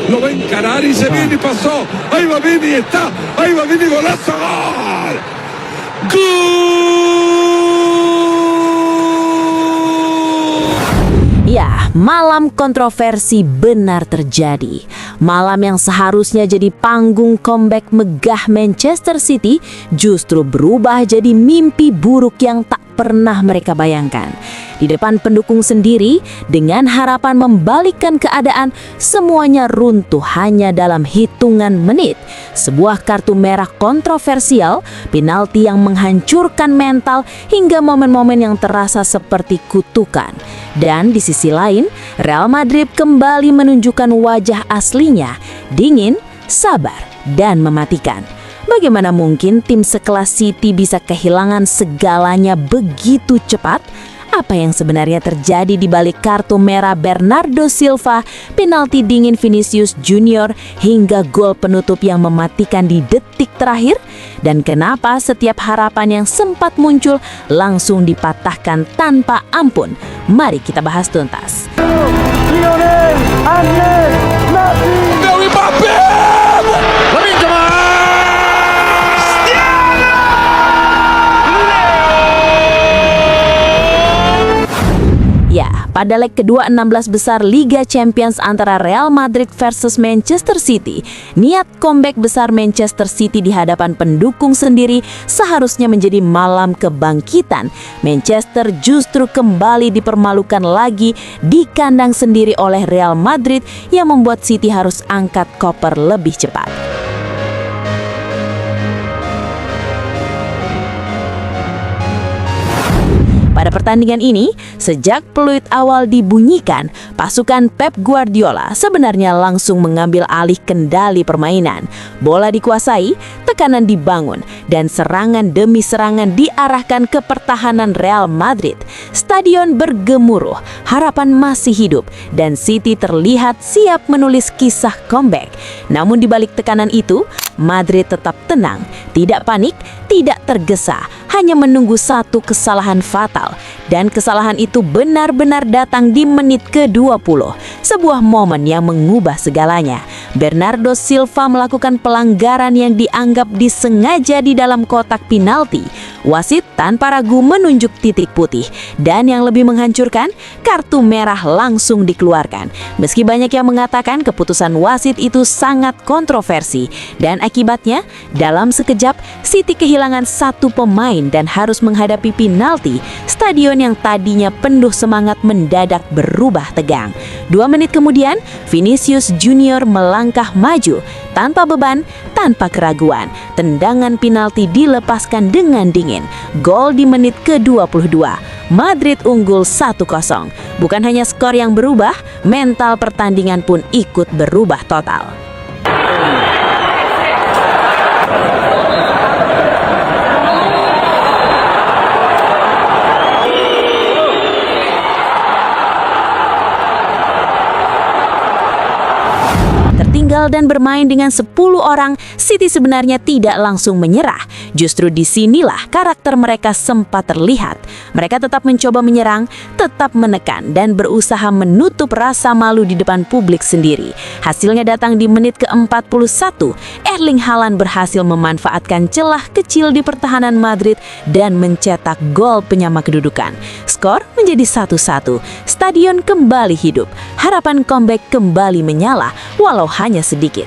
lo va a encarar y se viene y pasó. Ahí va Vini, está. Ahí va Vini, golazo. ¡Gol! ¡Gol! Ya, malam kontroversi benar terjadi. Malam yang seharusnya jadi panggung comeback megah Manchester City justru berubah jadi mimpi buruk yang tak pernah mereka bayangkan. Di depan pendukung sendiri, dengan harapan membalikkan keadaan, semuanya runtuh hanya dalam hitungan menit. Sebuah kartu merah kontroversial, penalti yang menghancurkan mental, hingga momen-momen yang terasa seperti kutukan. Dan di sisi lain, Real Madrid kembali menunjukkan wajah aslinya, dingin, sabar, dan mematikan. Bagaimana mungkin tim sekelas City bisa kehilangan segalanya begitu cepat? Apa yang sebenarnya terjadi di balik kartu merah Bernardo Silva, penalti dingin Vinicius Junior, hingga gol penutup yang mematikan di detik terakhir? Dan kenapa setiap harapan yang sempat muncul langsung dipatahkan tanpa ampun? Mari kita bahas tuntas. Lionel Andrés Messi. Ya, pada leg kedua 16 besar Liga Champions antara Real Madrid versus Manchester City, niat comeback besar Manchester City di hadapan pendukung sendiri seharusnya menjadi malam kebangkitan. Manchester justru kembali dipermalukan lagi di kandang sendiri oleh Real Madrid yang membuat City harus angkat koper lebih cepat. Pada pertandingan ini, sejak peluit awal dibunyikan, pasukan Pep Guardiola sebenarnya langsung mengambil alih kendali permainan. Bola dikuasai, tekanan dibangun, dan serangan demi serangan diarahkan ke pertahanan Real Madrid. Stadion bergemuruh, harapan masih hidup, dan City terlihat siap menulis kisah comeback. Namun di balik tekanan itu, Madrid tetap tenang, tidak panik, tidak tergesa, hanya menunggu satu kesalahan fatal. Dan kesalahan itu benar-benar datang di menit ke-20. Sebuah momen yang mengubah segalanya. Bernardo Silva melakukan pelanggaran yang dianggap disengaja di dalam kotak penalti. Wasit tanpa ragu menunjuk titik putih. Dan yang lebih menghancurkan, kartu merah langsung dikeluarkan. Meski banyak yang mengatakan keputusan wasit itu sangat kontroversi. Dan akibatnya, dalam sekejap, City kehilangan satu pemain dan harus menghadapi penalti. Stadion yang tadinya penuh semangat mendadak berubah tegang. 2 menit kemudian, Vinicius Junior melangkah maju tanpa beban, tanpa keraguan. Tendangan penalti dilepaskan dengan dingin. Gol di menit ke-22. Madrid unggul 1-0. Bukan hanya skor yang berubah, mental pertandingan pun ikut berubah total. Tinggal dan bermain dengan 10 orang, City sebenarnya tidak langsung menyerah. Justru disinilah karakter mereka sempat terlihat. Mereka tetap mencoba menyerang, tetap menekan, dan berusaha menutup rasa malu di depan publik sendiri. Hasilnya datang di menit ke-41. Erling Haaland berhasil memanfaatkan celah kecil di pertahanan Madrid dan mencetak gol penyama kedudukan. Skor menjadi 1-1. Stadion kembali hidup. Harapan comeback kembali menyala, walau hanya sedikit.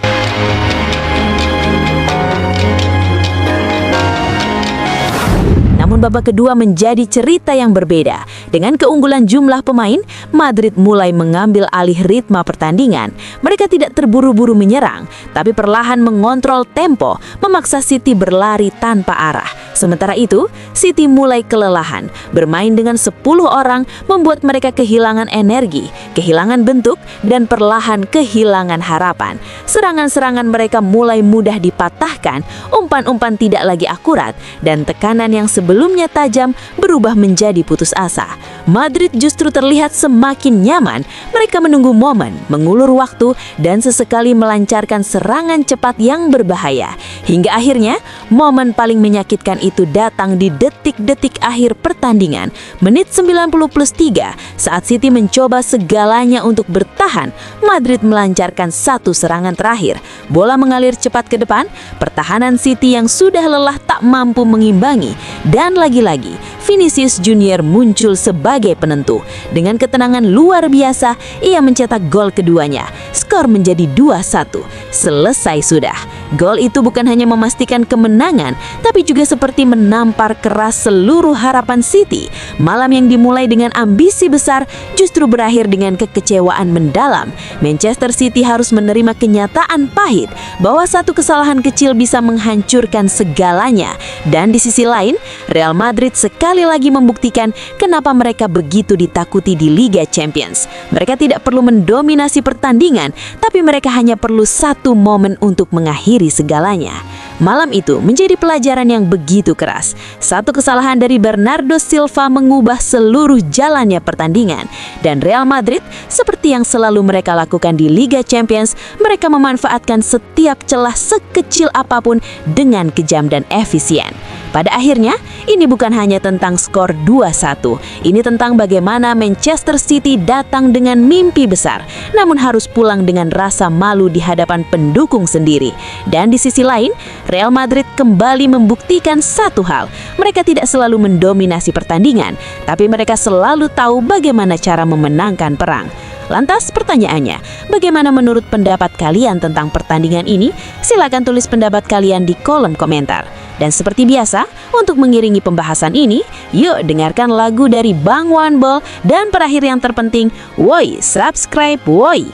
Namun babak kedua menjadi cerita yang berbeda. Dengan keunggulan jumlah pemain, Madrid mulai mengambil alih ritme pertandingan. Mereka tidak terburu-buru menyerang, tapi perlahan mengontrol tempo, memaksa City berlari tanpa arah. Sementara itu, City mulai kelelahan. Bermain dengan 10 orang membuat mereka kehilangan energi, kehilangan bentuk, dan perlahan kehilangan harapan. Serangan-serangan mereka mulai mudah dipatahkan, umpan-umpan tidak lagi akurat, dan tekanan yang sebelumnya tajam berubah menjadi putus asa. Madrid justru terlihat semakin nyaman. Mereka menunggu momen, mengulur waktu, dan sesekali melancarkan serangan cepat yang berbahaya. Hingga akhirnya, momen paling menyakitkan kemenangan itu datang di detik-detik akhir pertandingan, menit 90+3, saat City mencoba segalanya untuk bertahan. Madrid melancarkan satu serangan terakhir. Bola mengalir cepat ke depan, pertahanan City yang sudah lelah tak mampu mengimbangi, dan lagi-lagi Vinicius Junior muncul sebagai penentu. Dengan ketenangan luar biasa, ia mencetak gol keduanya. Skor menjadi 2-1. Selesai sudah. Gol itu bukan hanya memastikan kemenangan, tapi juga seperti menampar keras seluruh harapan City. Malam yang dimulai dengan ambisi besar justru berakhir dengan kekecewaan mendalam. Manchester City harus menerima kenyataan pahit bahwa satu kesalahan kecil bisa menghancurkan segalanya. Dan di sisi lain, Real Madrid sekali lagi membuktikan kenapa mereka begitu ditakuti di Liga Champions. Mereka tidak perlu mendominasi pertandingan, tapi mereka hanya perlu satu momen untuk mengakhiri segalanya. Malam itu menjadi pelajaran yang begitu keras. Satu kesalahan dari Bernardo Silva mengubah seluruh jalannya pertandingan. Dan Real Madrid, seperti yang selalu mereka lakukan di Liga Champions, mereka memanfaatkan setiap celah sekecil apapun dengan kejam dan efisien. Pada akhirnya, ini bukan hanya tentang skor 2-1. Ini tentang bagaimana Manchester City datang dengan mimpi besar, namun harus pulang dengan rasa malu di hadapan pendukung sendiri. Dan di sisi lain, Real Madrid kembali membuktikan satu hal. Mereka tidak selalu mendominasi pertandingan, tapi mereka selalu tahu bagaimana cara memenangkan perang. Lantas pertanyaannya, bagaimana menurut pendapat kalian tentang pertandingan ini? Silakan tulis pendapat kalian di kolom komentar. Dan seperti biasa, untuk mengiringi pembahasan ini, yuk dengarkan lagu dari Bang One Ball, dan terakhir yang terpenting, woi, subscribe woi.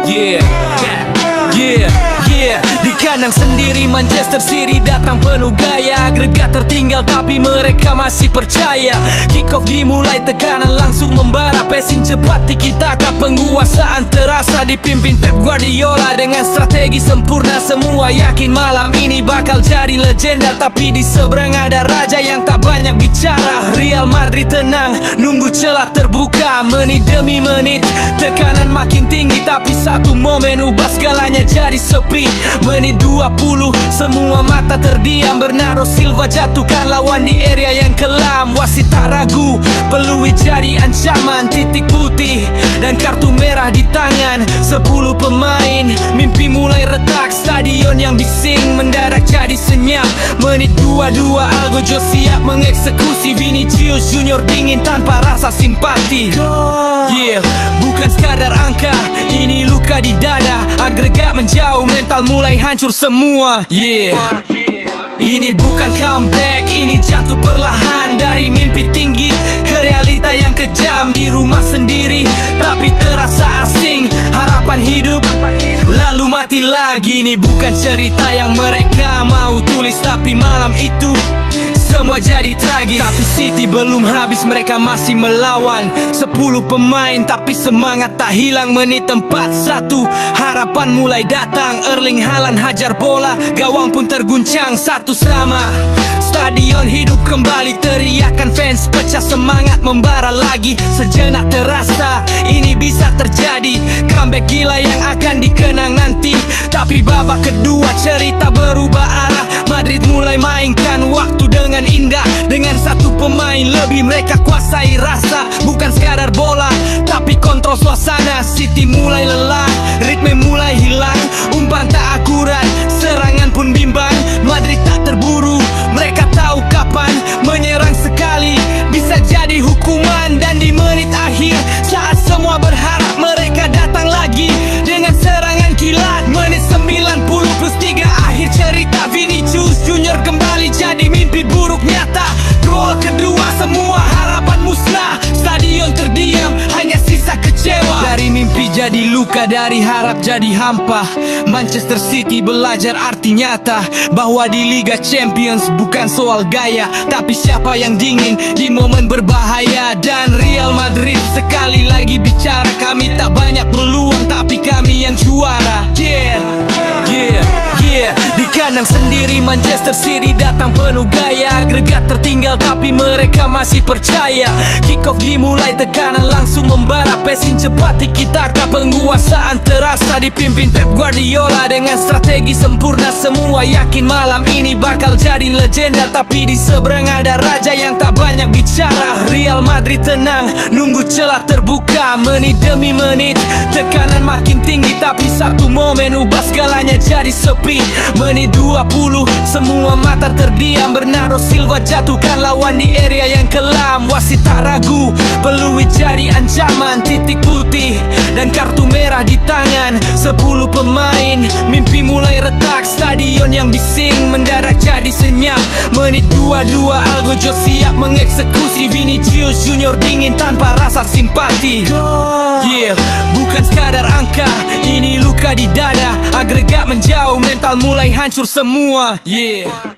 Yeah, yeah, yeah. Di kandang sendiri Manchester City datang penuh gaya. Agregat tertinggal tapi mereka masih percaya. Kick off dimulai, tekanan langsung membara. Passing cepat, tiki-taka, penguasaan terasa dipimpin Pep Guardiola dengan strategi sempurna. Semua yakin malam ini bakal jadi legenda, tapi di seberang ada raja yang tak banyak bicara. Real Madrid tenang, nunggu celah terbuka. Menit demi menit, tekanan makin tinggi, tapi satu momen ubah segalanya jadi sepi. Menit 20, semua mata terdiam. Bernardo Silva jatuhkan lawan di area yang kelam. Wasit tak ragu, peluit jadi ancaman. Titik putih dan kartu merah di tangan 10 pemain. Mimpi mulai retak, stadion yang bising mendadak jadi senyap. Menit 22, Algojo siap mengeksekusi. Vinicius Junior dingin tanpa rasa simpati. Yeah, bukan sekadar angka, ini luka di dada. Agregat menjauh, mental mulai hancur semua. Yeah, ini bukan comeback, ini jatuh perlahan. Dari mimpi tinggi ke realita yang kejam. Di rumah sendiri tapi terasa asing. Harapan hidup lalu mati lagi. Ini bukan cerita yang mereka mau tulis, tapi malam itu semua jadi tragis. Tapi City belum habis, mereka masih melawan 10 pemain, tapi semangat tak hilang. Menit 41, harapan mulai datang. Erling Haaland hajar bola, gawang pun terguncang satu sama. Stadion hidup kembali, teriakan fans pecah, semangat membara lagi. Sejenak terasa ini bisa terjadi, comeback gila yang akan dikenang nanti. Tapi babak kedua cerita berubah arah. Madrid mulai mainkan waktu dengan indah. Dengan satu pemain lebih mereka kuasai rasa. Bukan sekadar bola, tapi kontrol suasana. City mulai lelah, ritme mulai hilang. Umpan tak akurat, serangan pun bimbang. Madrid tak terburu, mereka tahu kapan menyerang sekali bisa jadi hukuman. Dan di menit akhir, saat semua berharap, mereka datang lagi dengan serangan kilat. Menit 90+3, akhir cerita. Vinicius Junior kembali jadi mimpi buruk nyata. Gol kedua, semua harapan musnah. Stadion terdiam, hanya sisa kecewa. Dari mimpi jadi luka, dari harap jadi hampa. Manchester City belajar arti nyata bahwa di Liga Champions bukan soal gaya, tapi siapa yang dingin di momen berbahaya. Dan Real Madrid sekali lagi bicara, kami tak banyak peluang, tapi kami yang juara. Yeah, yeah, yeah. Di kanan kandang sendiri Manchester City datang penuh gaya. Agregat tertinggal tapi mereka masih percaya. Kick off dimulai, tekanan langsung membara. Passing cepat, tiki-taka, penguasaan terasa dipimpin Pep Guardiola dengan strategi sempurna. Semua yakin malam ini bakal jadi legenda, tapi di seberang ada raja yang tak banyak bicara. Real Madrid tenang, nunggu celah terbuka. Menit demi menit, tekanan makin tinggi, tapi satu momen ubah segalanya jadi sepi. Menit 20, semua mata terdiam. Bernardo Silva jatuhkan lawan di area yang kelam. Wasit tak ragu, peluit jadi ancaman. Titik putih dan kartu merah di tangan 10 pemain. Mimpi mulai retak, stadion yang bising mendadak jadi senyap. Menit 22, Algojo siap mengeksekusi. Vinicius Junior dingin tanpa rasa simpati. Yeah, bukan sekadar angka, ini luka di dada. Agregat menjauh, mental mulai hancur semua. Yeah.